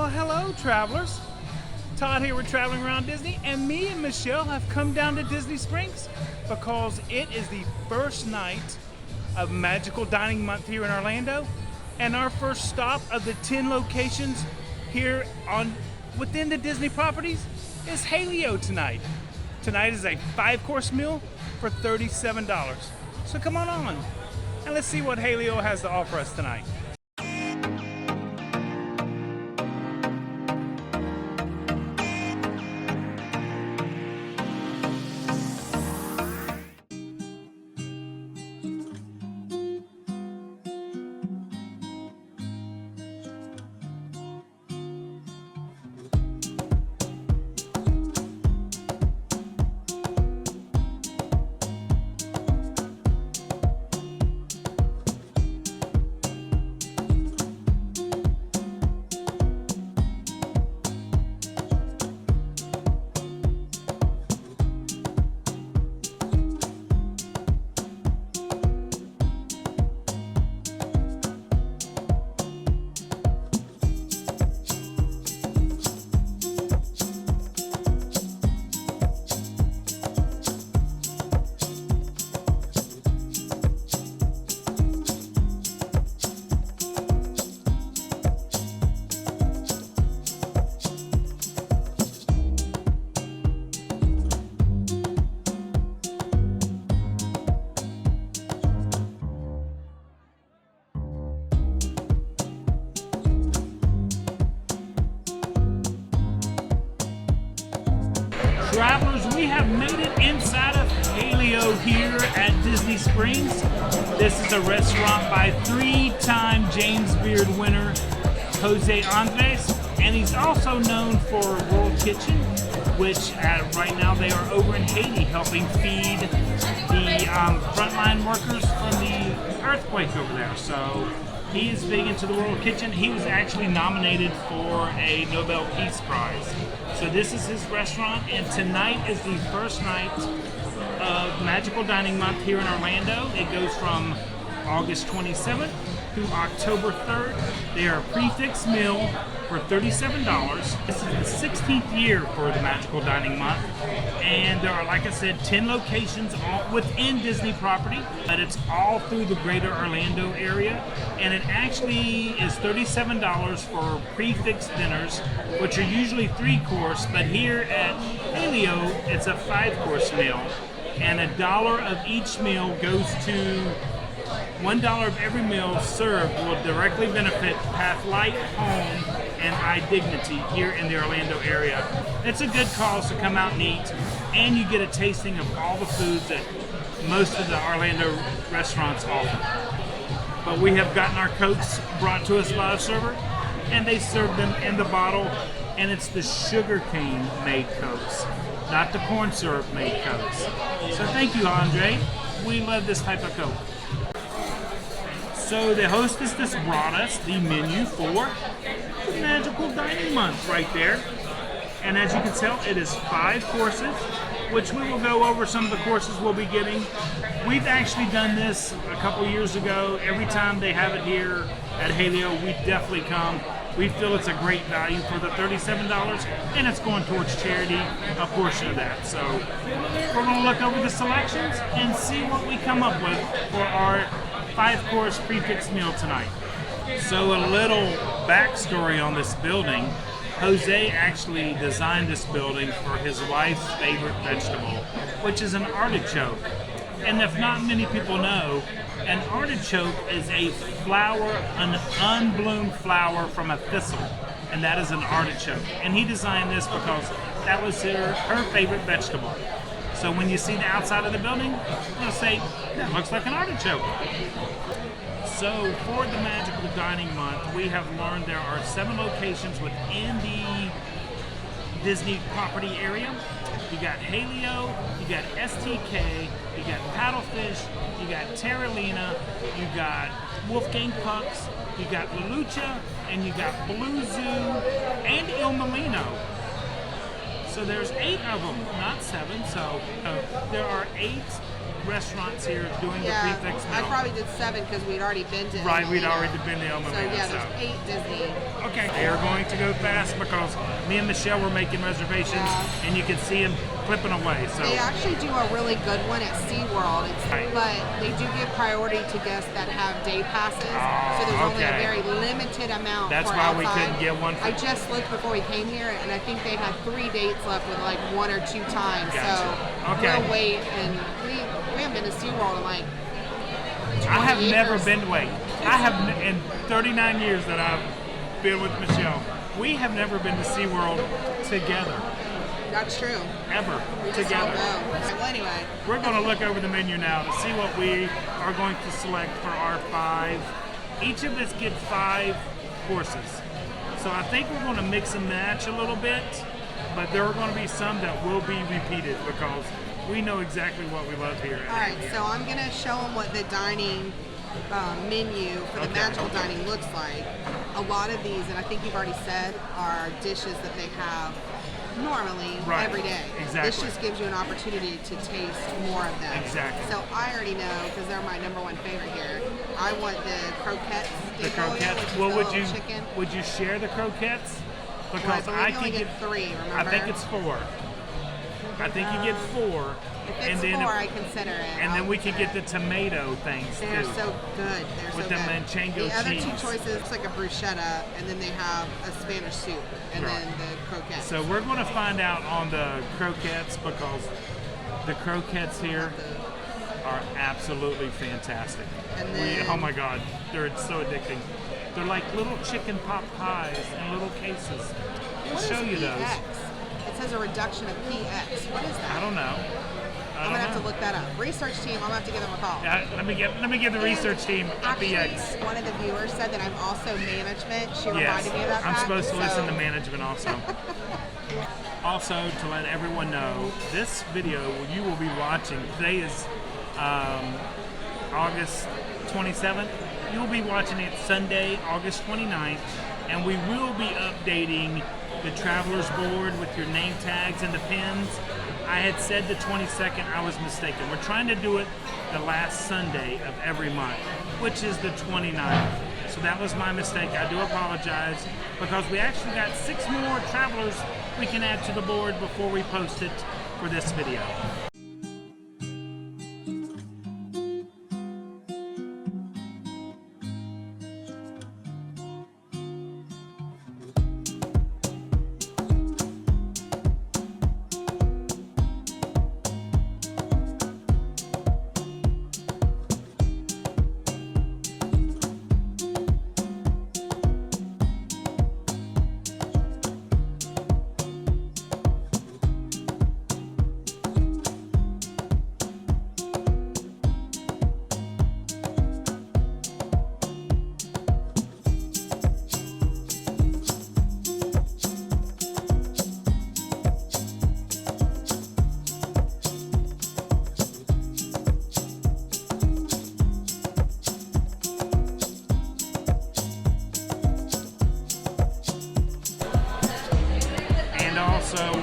Well, hello, travelers. Todd here with Traveling Around Disney, and me and Michelle have come down to Disney Springs because it is the first night of Magical Dining Month here in Orlando, and our first stop of the 10 locations here within the Disney properties is Jaleo tonight. Tonight is a 5-course meal for $37. So come on and let's see what Jaleo has to offer us tonight. Travelers, we have made it inside of Jaleo here at Disney Springs. This is a restaurant by 3-time James Beard winner Jose Andres, and he's also known for World Kitchen, which right now they are over in Haiti helping feed the frontline workers from the earthquake over there. So he is big into the World Kitchen. He was actually nominated for a Nobel Peace Prize. So this is his restaurant, and tonight is the first night of Magical Dining Month here in Orlando. It goes from August 27th through October 3rd. They are a prefix meal for $37. This is the 16th year for the Magical Dining Month, and there are, like I said, 10 locations all within Disney property, but it's all through the greater Orlando area, and it actually is $37 for prefix dinners, which are usually 3-course, but here at Jaleo, it's a 5-course meal, and $1 of each meal goes to $1 of every meal served will directly benefit Pathlight Home and iDignity here in the Orlando area. It's a good cause to come out and eat, and you get a tasting of all the foods that most of the Orlando restaurants offer. But we have gotten our Cokes brought to us by a server, and they serve them in the bottle, and it's the sugarcane made Cokes, not the corn syrup made Cokes. So thank you, Andre. We love this type of Coke. So the hostess just brought us the menu for Magical Dining Month right there. And as you can tell, it is 5 courses, which we will go over some of the courses we'll be getting. We've actually done this a couple years ago. Every time they have it here at Jaleo, we definitely come. We feel it's a great value for the $37, and it's going towards charity, a portion of that. So we're going to look over the selections and see what we come up with for our 5-course prefix meal tonight. So a little backstory on this building. Jose actually designed this building for his wife's favorite vegetable, which is an artichoke. And if not many people know, an artichoke is a flower, an unbloomed flower from a thistle, and that is an artichoke. And he designed this because that was her favorite vegetable. So when you see the outside of the building, you'll say, that looks like an artichoke. So for the Magical Dining Month, we have learned there are 7 locations within the Disney property area. You got Jaleo, you got STK, you got Paddlefish, you got Terralina, you got Wolfgang Pucks, you got Lucha, and you got Blue Zoo, and Il Molino. So there's 8 of them, not 7. So there are 8 restaurants here doing the prefix meal. I probably did 7 because we'd already been to Right, we'd Amelia. already been to Amelia. So yeah, there's 8 Disney. Okay, they are going to go fast because me and Michelle were making reservations, and you can see them flipping away. So they actually do a really good one at SeaWorld, but they do give priority to guests that have day passes. So there's only a very limited amount. That's for why outside. we couldn't get one. I just looked before we came here, and I think they had 3 dates left with like 1 or 2 times. Gotcha. So we'll wait, and we haven't been to SeaWorld in like 20 I have years. never been to I have in 39 years that I've been with Michelle. We have never been to SeaWorld together. That's true. Ever We just together. don't know. Well, anyway, we're going to look over the menu now to see what we are going to select for our 5. Each of us get 5 courses. So I think we're going to mix and match a little bit, but there are going to be some that will be repeated because we know exactly what we love here. All right, so I'm going to show them what the dining menu for the magical dining looks like. A lot of these, and I think you've already said, are dishes that they have normally every day. Exactly. This just gives you an opportunity to taste more of them. Exactly. So I already know, because they're my #1 favorite here, I want the croquettes. The croquettes. Well, chicken. would you share the croquettes? Because I can get 3. Remember? I think it's 4. I think you get 4. If it's 4, I consider it. And then we could get the tomato things They're too. so good. They're with so the good. manchego cheese. The other cheese. 2 choices, it's like a bruschetta, and then they have a Spanish soup, and then the croquettes. So we're going to find out on the croquettes because the croquettes here are absolutely fantastic. And then, oh my God, they're so addicting. They're like little chicken pot pies in little cases. We'll show you those. It says a reduction of PX. What is that? I don't know. I'm gonna have to look that up. Research team, I'm gonna have to give them a call. Let me give the research team a PX. One of the viewers said that I'm also management. She reminded me of that. I'm supposed to listen to management also. Also, to let everyone know, this video you will be watching, today is August 27th. You'll be watching it Sunday, August 29th, and we will be updating the Traveler's Board with your name tags and the pins. I had said the 22nd, I was mistaken. We're trying to do it the last Sunday of every month, which is the 29th. So that was my mistake. I do apologize because we actually got 6 more travelers we can add to the board before we post it for this video.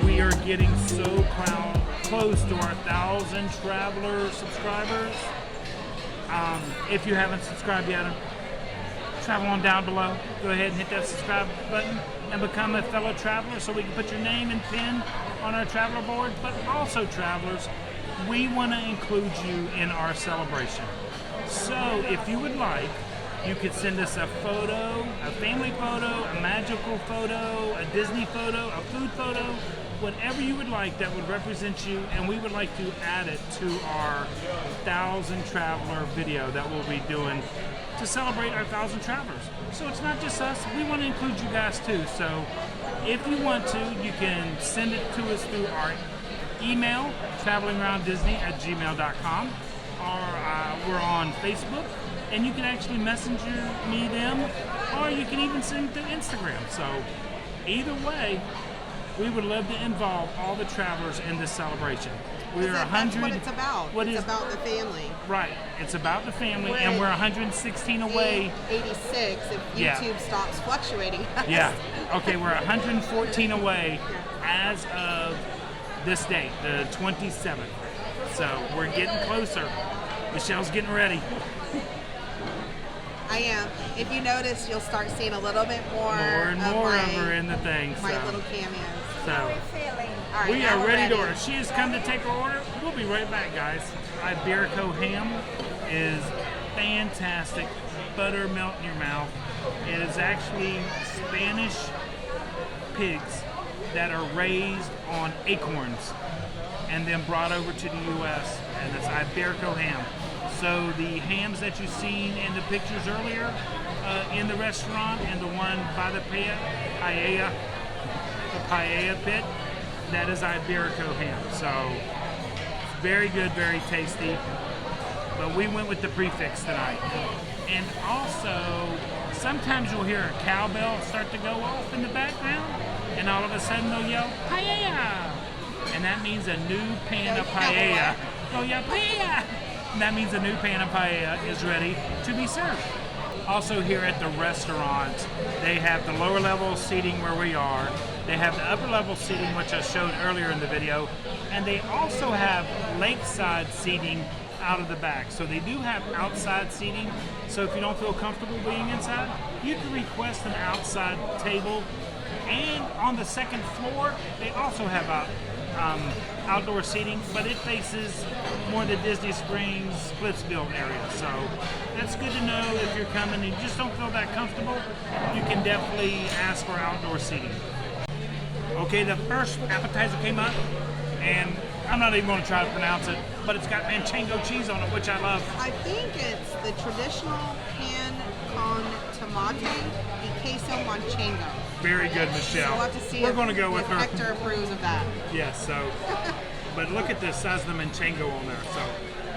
We are getting so close to our 1,000 traveler subscribers. If you haven't subscribed yet, travel on down below. Go ahead and hit that subscribe button and become a fellow traveler so we can put your name and pin on our traveler board. But also, travelers, we want to include you in our celebration. So if you would like, you could send us a photo, a family photo, a magical photo, a Disney photo, a food photo, whatever you would like that would represent you, and we would like to add it to our 1,000 traveler video that we'll be doing to celebrate our 1,000 travelers. So it's not just us, we want to include you guys too. So if you want to, you can send it to us through our email, travelingarounddisney@gmail.com, or we're on Facebook, and you can actually messenger me them, or you can even send it to Instagram. So either way, we would love to involve all the travelers in this celebration. We're 100. That's what it's about. It's about the family. Right. It's about the family, and we're 116 away. 86 if YouTube stops fluctuating. Yeah. Okay, we're 114 away as of this date, the 27th. So we're getting closer. Michelle's getting ready. I am. If you notice, you'll start seeing a little bit more and more of her in the thing. My little cameos. So All right, we are ready to order. She has come to take her order. We'll be right back, guys. Iberico ham is fantastic. Butter melt in your mouth. It is actually Spanish pigs that are raised on acorns and then brought over to the U.S. and it's Iberico ham. So the hams that you've seen in the pictures earlier in the restaurant and the one by the paella pit, that is Iberico ham. So it's very good, very tasty. But we went with the prefix tonight. And also, sometimes you'll hear a cowbell start to go off in the background, and all of a sudden they'll yell, paella! And that means a new pan of paella. Oh yeah, paella! And that means a new pan of paella is ready to be served. Also here at the restaurant, they have the lower level seating where we are. They have the upper level seating, which I showed earlier in the video. And they also have lakeside seating out of the back. So they do have outside seating. So if you don't feel comfortable being inside, you can request an outside table. And on the second floor, they also have outdoor seating, but it faces more the Disney Springs Splitsville area. So that's good to know if you're coming and you just don't feel that comfortable, you can definitely ask for outdoor seating. Okay, the first appetizer came up, and I'm not even going to try to pronounce it, but it's got manchego cheese on it, which I love. I think it's the traditional pan con tomate y queso manchego. Very good, Michelle. So we'll have to see We're going to go with her. Hector approves of that. Yes, so, but look at the size of the manchego on there. So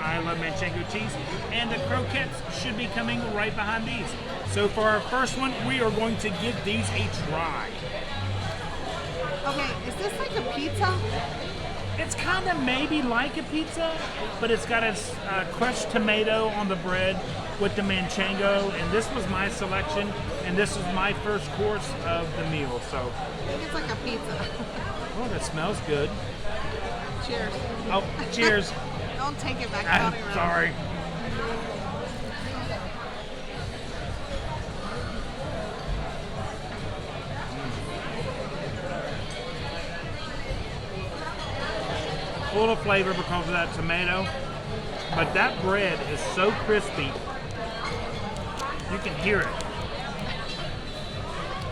I love manchego cheese, and the croquettes should be coming right behind these. So for our first one, we are going to give these a try. Okay, is this like a pizza? It's kind of maybe like a pizza, but it's got a crushed tomato on the bread with the manchego, and this was my selection, and this was my first course of the meal. So I think it's like a pizza. Oh, that smells good. Cheers. Oh, cheers. Don't take it back. I'm sorry. Full of flavor because of that tomato, but that bread is so crispy, you can hear it.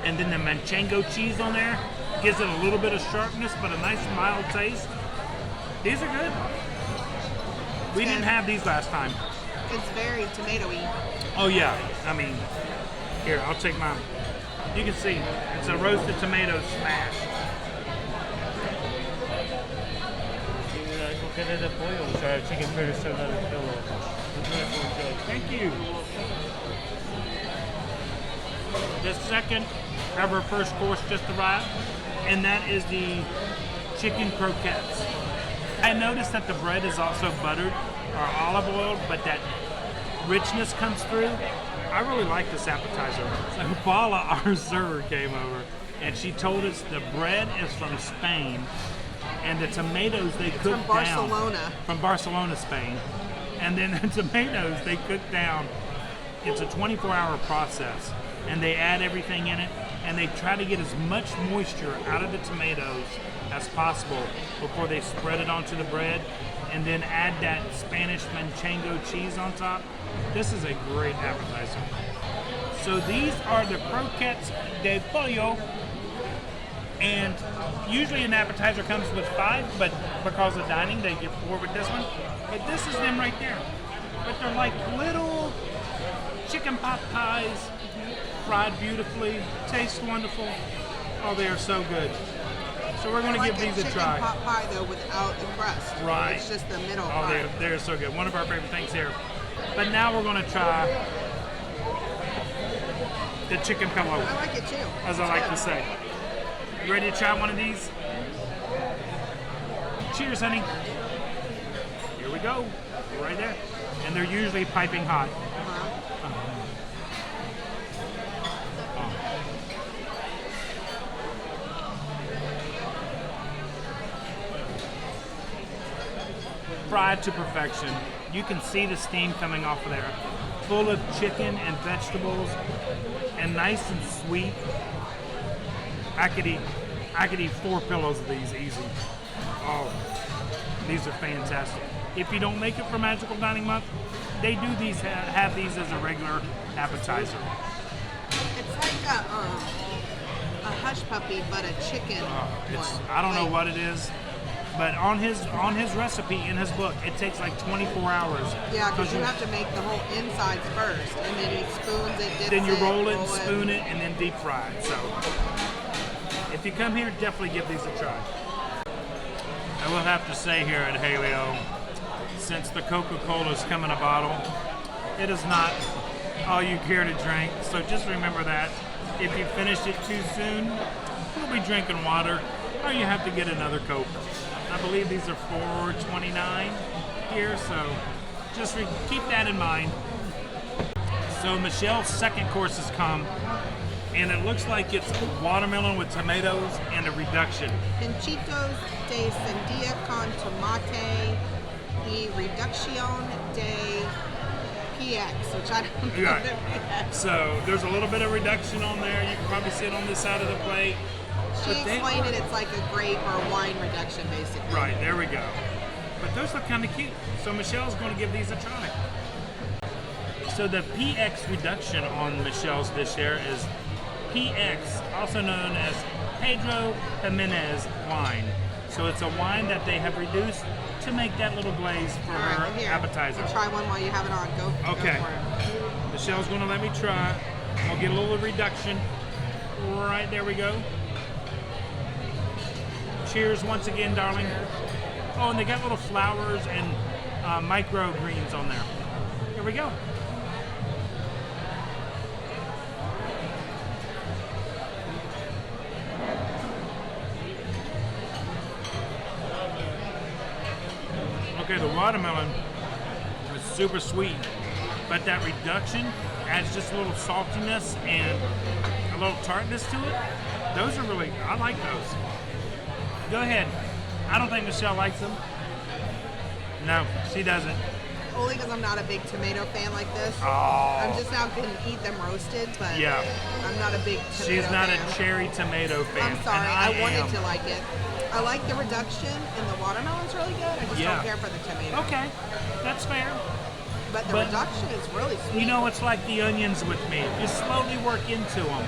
And then the manchego cheese on there gives it a little bit of sharpness, but a nice mild taste. These are good. We didn't have these last time. It's very tomatoey. Oh yeah, I mean, here, I'll take mine. You can see, it's a roasted tomato smash. Chicken fritters served on a pillow. Thank you. The second of our first course just arrived, and that is the chicken croquettes. I noticed that the bread is also buttered or olive oil, but that richness comes through. I really like this appetizer. So Paula, our server, came over, and she told us the bread is from Spain, and the tomatoes they cook down. From Barcelona. From Barcelona, Spain. And then the tomatoes they cook down. It's a 24-hour process, and they add everything in it, and they try to get as much moisture out of the tomatoes as possible before they spread it onto the bread, and then add that Spanish manchego cheese on top. This is a great appetizer. So these are the croquettes de pollo, and usually an appetizer comes with 5, but because of dining, they get 4 with this one. But this is them right there. But they're like little chicken pot pies, fried beautifully, taste wonderful. Oh, they are so good. So we're going to give these a try. Chicken pot pie though without the crust. Right. It's just the middle Oh, part. they're so good. One of our favorite things here. But now we're going to try the chicken pillow, I like it too. as I like to say. You ready to try one of these? Cheers, honey. Here we go. Right there. And they're usually piping hot. fried to perfection. You can see the steam coming off of there. Full of chicken and vegetables and nice and sweet. I could eat 4 pillows of these easy. Oh, these are fantastic. If you don't make it for Magical Dining Month, they do have these as a regular appetizer. It's like a hush puppy, but a chicken one. I don't know what it is, but on his recipe in his book, it takes like 24 hours. Yeah, because you have to make the whole insides first, and then he spoons it, dips then you it, roll it, spoon it, and then deep fry it. So if you come here, definitely give these a try. I will have to say here at Jaleo, since the Coca-Cola's come in a bottle, it is not all you care to drink. So just remember that. If you finished it too soon, you'll be drinking water, or you have to get another Coke. I believe these are $4.29 here, so just keep that in mind. So Michelle's second course has come, and it looks like it's watermelon with tomatoes and a reduction. Pinchitos de sandía con tomate y reducción de PX, which I don't know. Right. So there's a little bit of reduction on there. You can probably see it on this side of the plate. She explained it's like a grape or wine reduction, basically. Right, there we go. But those look kind of cute. So Michelle's going to give these a try. So the PX reduction on Michelle's dish here is PX, also known as Pedro Jimenez wine. So it's a wine that they have reduced to make that little glaze for her appetizer. Try one while you have it on. Go okay. for it. Michelle's going to let me try. I'll get a little reduction. Right, there we go. Cheers once again, darling. Oh, and they got little flowers and micro greens on there. Here we go. Okay, the watermelon is super sweet, but that reduction adds just a little saltiness and a little tartness to it. Those are really, I like those. Go ahead. I don't think Michelle likes them. No, she doesn't. Only because I'm not a big tomato fan like this. Oh. I'm just now going to eat them roasted, but yeah. I'm not a big tomato fan. She's not a cherry tomato fan. I'm sorry, I wanted to like it. I like the reduction, and the watermelon's really good. I just don't care for the tomato. Okay, that's fair. But the reduction is really sweet. You know, it's like the onions with me. You slowly work into them.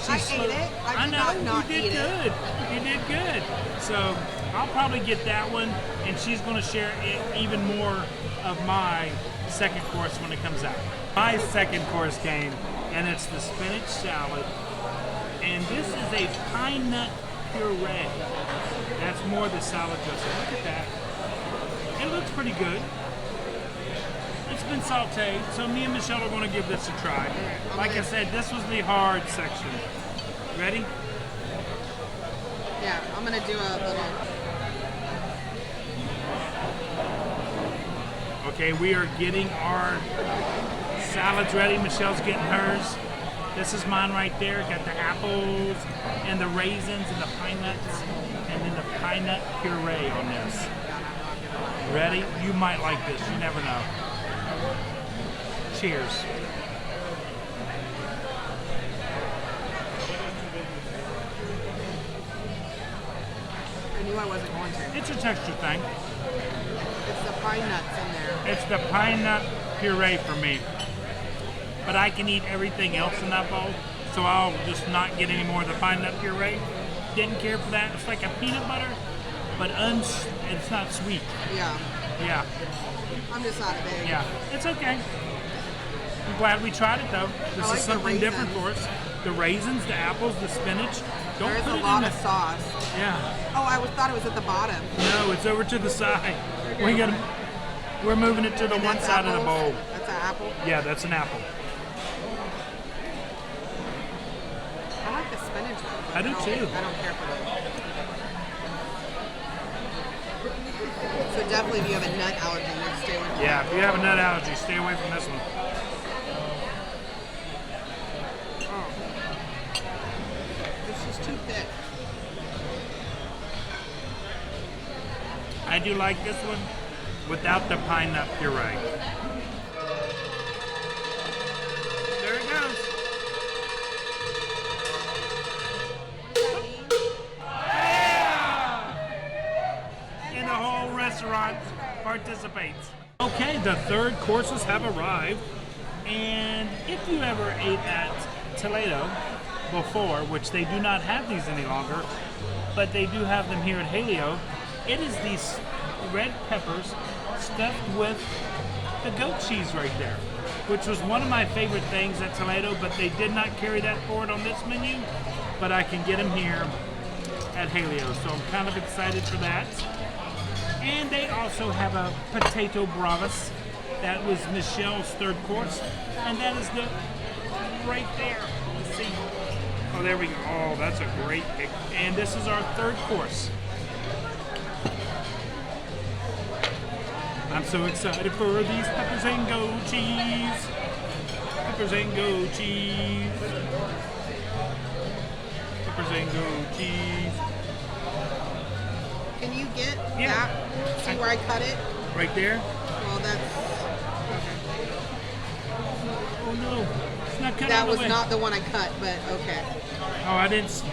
I ate it. I did not you did good. You did good. So I'll probably get that one, and she's going to share even more of my second course when it comes out. My second course came, and it's the spinach salad, and this is a pine nut puree. That's more the salad dressing. Look at that. It looks pretty good. It's been sauteed, so me and Michelle are going to give this a try. Like I said, this was the hard section. Ready? Yeah, I'm going to do a little... Okay, we are getting our salads ready. Michelle's getting hers. This is mine right there. Got the apples and the raisins and the pine nuts, and then the pine nut puree on this. Ready? You might like this. You never know. Cheers. I knew I wasn't going to. It's a texture thing. It's the pine nuts in there. It's the pine nut puree for me. But I can eat everything else in that bowl, so I'll just not get any more of the pine nut puree. Didn't care for that. It's like a peanut butter, but it's not sweet. Yeah. Yeah. I'm just not a big. Yeah. It's okay. I'm glad we tried it though. This is something different for us. The raisins, the apples, the spinach. There's a lot of sauce. Yeah. Oh, I thought it was at the bottom. No, it's over to the side. We're moving it to the one side of the bowl. That's an apple? Yeah, that's an apple. I like the spinach one. I do too. I don't care for that. So definitely if you have a nut allergy, then stay away from Yeah, if you have a nut allergy, stay away from this one. Oh. It's just too thick. I do like this one. without the pine nut puree. There it goes. And the whole restaurant participates. Okay, the third courses have arrived. And if you ever ate at Toledo before, which they do not have these any longer, but they do have them here at Jaleo, it is these red peppers stuffed with the goat cheese right there, which was one of my favorite things at Toledo, but they did not carry that forward on this menu, but I can get them here at Jaleo, so I'm kind of excited for that. And they also have a potato bravas. That was Michelle's third course, and that is the right there. Let's see. Oh, there we go. Oh, that's a great pick. And this is our third course. I'm so excited for these peppers and goat cheese. Peppers and goat cheese. Peppers and goat cheese. Can you get Yeah. that? See where I cut it? Right there. Well, that's... Oh no, it's not cut That all the was way. not the one I cut, but okay. Oh, I didn't.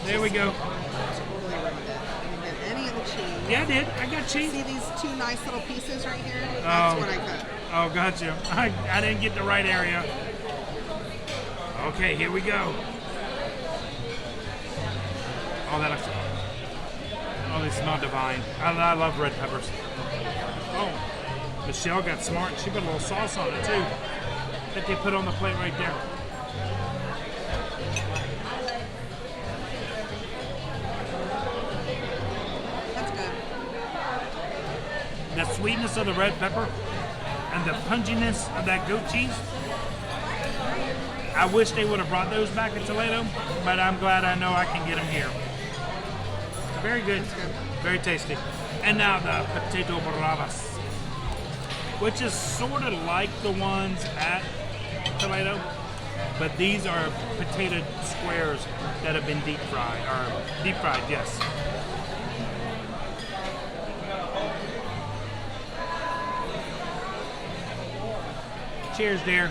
There we go. Totally ruined it. I didn't get any of the cheese. Yeah, I did. I got cheese. See these two nice little pieces right here? That's what I cut. Oh, gotcha. I didn't get the right area. Okay, here we go. Oh, that looks. Oh, they smell divine. I love red peppers. Oh, Michelle got smart. She put a little sauce on it too. That they put on the plate right there. That's good. The sweetness of the red pepper and the punginess of that goat cheese. I wish they would have brought those back in Toledo, but I'm glad I know I can get them here. Very good. Very tasty. And now the potato bravas, which is sort of like the ones at Toledo, but these are potato squares that have been deep fried, yes. Cheers, dear.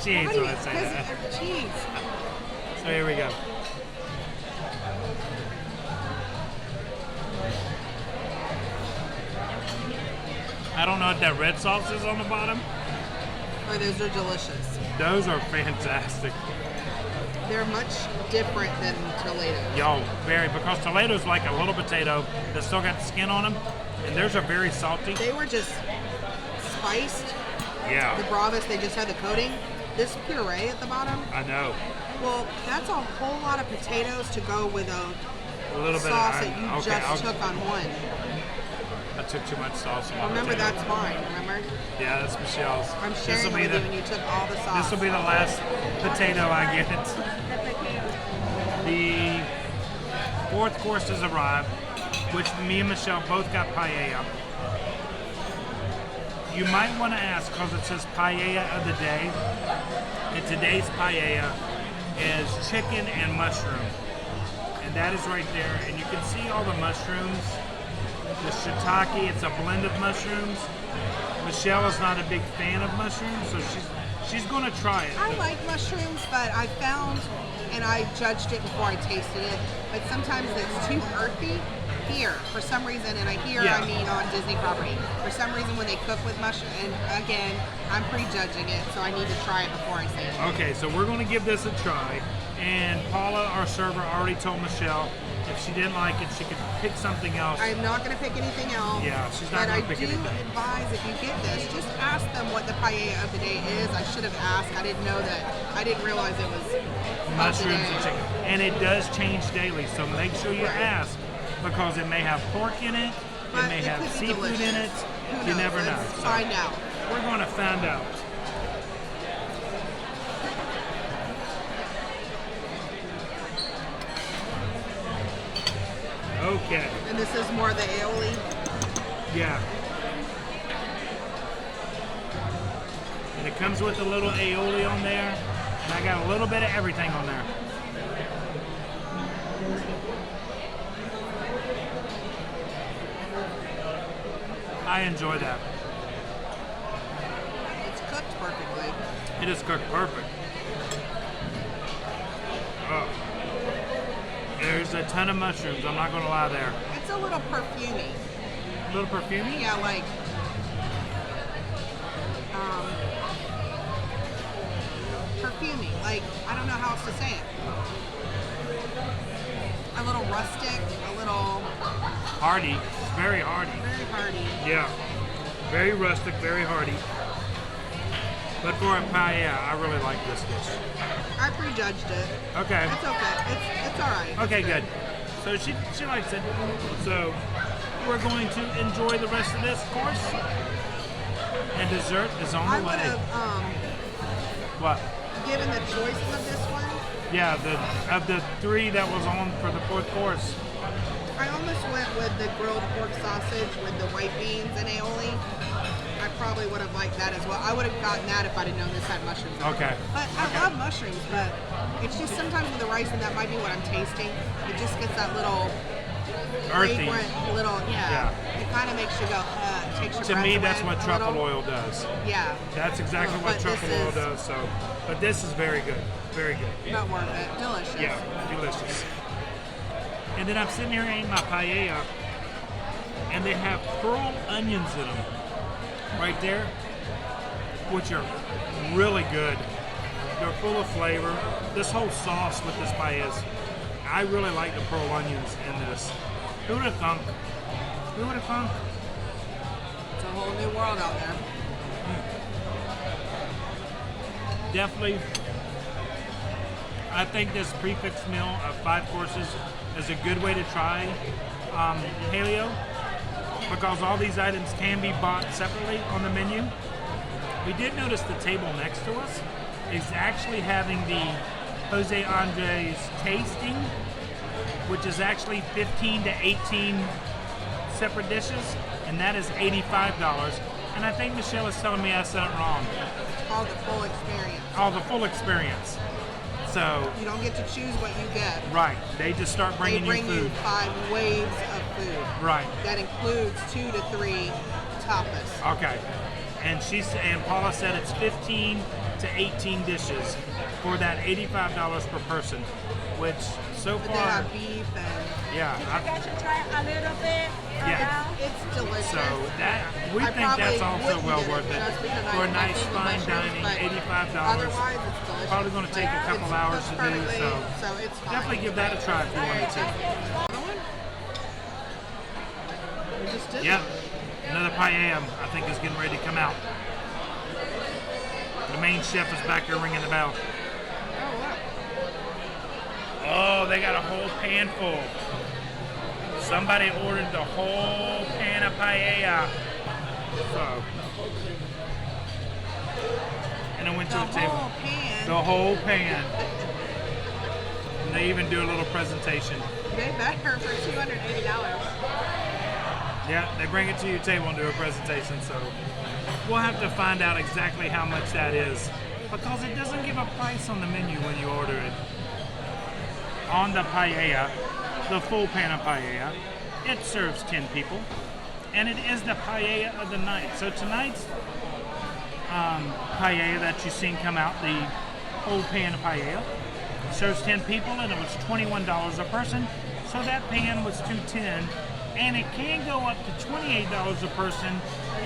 She hates when I say that. Cheese. So here we go. I don't know what that red sauce is on the bottom. Oh, those are delicious. Those are fantastic. They're much different than Toledo. Yo, very, because Toledo's like a little potato that's still got the skin on them, and theirs are very salty. They were just spiced. The Yeah, bravas, they just had the coating. This puree at the bottom, I know. well, that's a whole lot of potatoes to go with a A little bit sauce of that you okay, just took on one. I took too much sauce on my Remember, potato. that's mine, remember? Yeah, that's Michelle's. I'm This'll sharing be with the- you and you took all the sauce. This will be the last potato I get. The fourth course has arrived, which me and Michelle both got paella. You might want to ask, because it says paella of the day, and today's paella is chicken and mushroom. And that is right there, and you can see all the mushrooms. The shiitake, it's a blend of mushrooms. Michelle is not a big fan of mushrooms, so she's going to try it. I like mushrooms, but I found, and I judged it before I tasted it, but sometimes it's too earthy here for some reason, and Yeah. I mean on Disney property. For some reason when they cook with mushroom, and again, I'm prejudging it, so I need to try it before I say it. Okay, so we're going to give this a try. And Paula, our server, already told Michelle if she didn't like it, she could pick something else. I'm not going to pick anything else. Yeah, she's not But gonna I pick do anything. advise if you get this, just ask them what the paella of the day is. I should have asked. I didn't know that. I didn't realize it was Mushrooms of the and day. chicken. And it does change daily, so make sure you Right. ask, because it may have pork in it, But it may have could be seafood in it. delicious. Who You knows? never know. Let's So find out. we're going to find out. Okay. And this is more the aioli. Yeah. And it comes with a little aioli on there. And I got a little bit of everything on there. I enjoy that. It's cooked perfectly. It is cooked perfect. Oh. There's a ton of mushrooms, I'm not gonna lie there. It's a little perfumey. A little perfumey? Yeah, like perfumey. Like, I don't know how else to say it. A little rustic, a little Hardy. Very hardy. very hearty. Yeah. Very rustic, very hardy. But for a paella, I really like this dish. I prejudged it. Okay. It's okay. It's all right. Okay, good. So she likes it. So we're going to enjoy the rest of this course. And dessert is on I the would way. have What? given the choices of this one. Yeah, of the 3 that was on for the 4th course. I almost went with the grilled pork sausage with the white beans and aioli. I probably would have liked that as well. I would have gotten that if I'd have known this had mushrooms in it. Okay. But I love mushrooms, but it's just sometimes with the rice, and that might be what I'm tasting, it just gets that little Earthy. fragrant little, Yeah. It kind of makes you go, takes your To breath me, away that's what a truffle little. oil does. Yeah. That's exactly what But this truffle oil is does. So, but this is very good. Very good. Not worth it. Delicious. Yeah, delicious. And then I'm sitting here eating my paella, and they have pearl onions in them, right there, which are really good. They're full of flavor. This whole sauce with this paella, I really like the pearl onions in this. Who would have thunk? Who would have thunk? It's a whole new world out there. Definitely, I think this prefix meal of 5 courses is a good way to try paleo, because all these items can be bought separately on the menu. We did notice the table next to us is actually having the Jose Andres tasting, which is actually 15 to 18 separate dishes, and that is $85. And I think Michelle is telling me I said it wrong. It's called the full experience. Oh, the full experience. So, You don't get to choose what you get. right, they just start They bringing bring you you food. 5 waves of food. Right. That includes 2 to 3 tapas. Okay. And Paula said it's 15 to 18 dishes for that $85 per person, which so But they far, have beef and yeah, guys should try a little bit. yeah. it's delicious. So that we I think that's probably also wouldn't well get worth it just because for a I nice think of fine mushrooms, dining. but $85. Otherwise, it's delicious. Probably going to take a couple It's hours to cooked do. perfectly, So it's fine. definitely give that a try if you Very wanted to. tasty. Another one? We just did Yep. one. Another paella, I think, is getting ready to come out. The main chef is back there ringing the bell. Oh, wow. Oh, they got a whole pan full. Somebody ordered the whole pan of paella. So, and it went to the The table. whole pan. The whole pan. And they even do a little presentation. They better for $280. Yeah, they bring it to your table and do a presentation. So we'll have to find out exactly how much that is, because it doesn't give a price on the menu when you order it. On the paella, the full pan of paella, it serves 10 people, and it is the paella of the night. So tonight's paella that you've seen come out, the whole pan of paella, serves 10 people, and it was $21 a person. So that pan was $210, and it can go up to $28 a person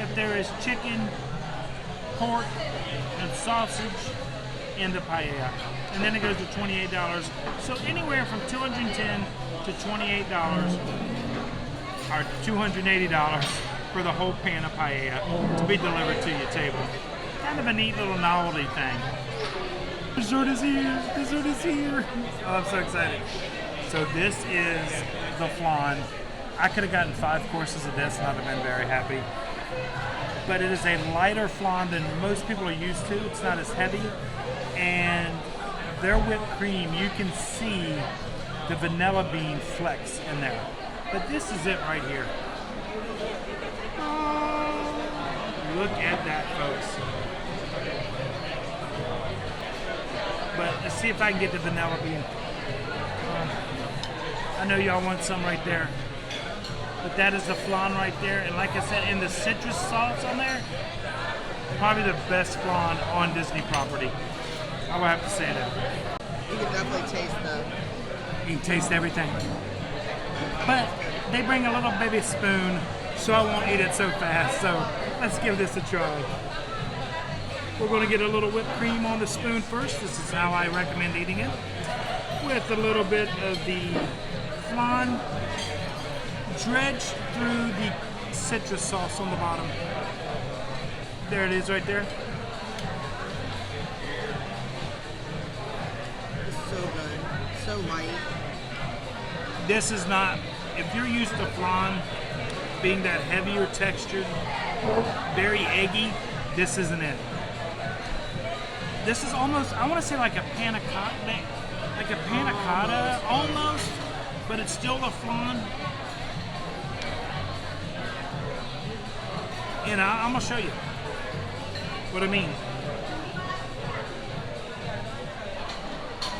if there is chicken, pork, and sausage in the paella. And then it goes to $28. So anywhere from $210 to $28 or $280 for the whole pan of paella to be delivered to your table. Kind of a neat little novelty thing. Dessert is here! Dessert is here! Oh, I'm so excited. So this is the flan. I could have gotten 5 courses of this and I'd have been very happy. But it is a lighter flan than most people are used to. It's not as heavy. And their whipped cream, you can see the vanilla bean flecks in there. But this is it right here. Oh, look at that, folks. But let's see if I can get the vanilla bean. I know y'all want some right there. But that is the flan right there. And like I said, and the citrus sauce on there, probably the best flan on Disney property. I would have to say that. You can definitely taste You can taste everything. But they bring a little baby spoon, so I won't eat it so fast. So let's give this a try. We're going to get a little whipped cream on the spoon first. This is how I recommend eating it. With a little bit of the flan dredged through the citrus sauce on the bottom. There it is right there. It's so good. So light. This is not, if you're used to flan being that heavier textured, very eggy, this isn't it. This is almost, I want to say like a panna cotta almost, but it's still a flan. And I'm going to show you what I mean.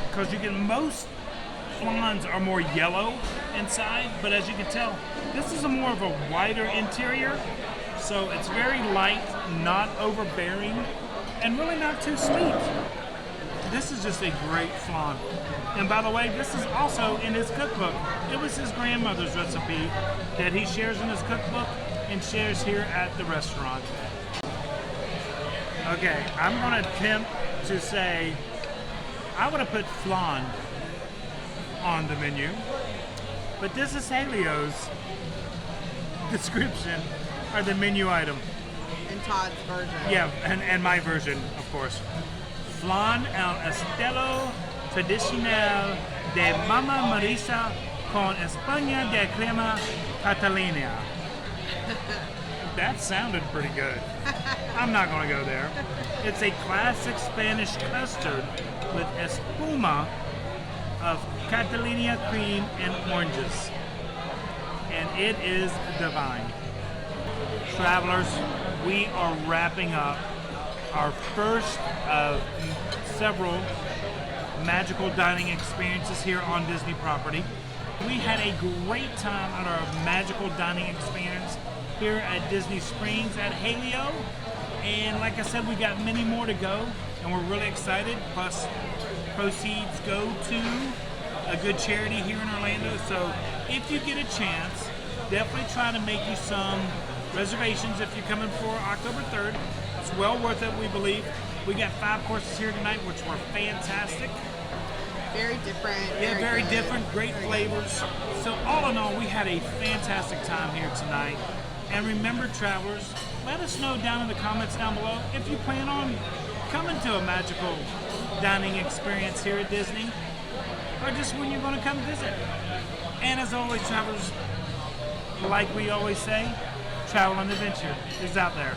Because you can, most flans are more yellow inside, but as you can tell, this is a more of a whiter interior. So it's very light, not overbearing, and really not too sweet. This is just a great flan. And by the way, this is also in his cookbook. It was his grandmother's recipe that he shares in his cookbook and shares here at the restaurant. Okay, I'm going to attempt to say, I would have put flan on the menu, but this is Jaleo's description or the menu item. And Todd's version. Yeah, and my version, of course. Flan al estilo tradicional de Mama Marisa con España de crema catalina. That sounded pretty good. I'm not going to go there. It's a classic Spanish custard with espuma of Catalina cream and oranges. And it is divine. Travelers, we are wrapping up our first of several magical dining experiences here on Disney property. We had a great time on our magical dining experience here at Disney Springs at Jaleo. And like I said, we got many more to go, and we're really excited. Plus, proceeds go to a good charity here in Orlando. So if you get a chance, definitely try to make you some reservations if you're coming for October 3rd. It's well worth it, we believe. We got 5 courses here tonight, which were fantastic. Very different. Yeah, very good. different, great flavors. So all in all, we had a fantastic time here tonight. And remember, travelers, let us know down in the comments down below if you plan on coming to a magical dining experience here at Disney, or just when you're going to come visit. And as always, travelers, like we always say, travel and adventure is out there.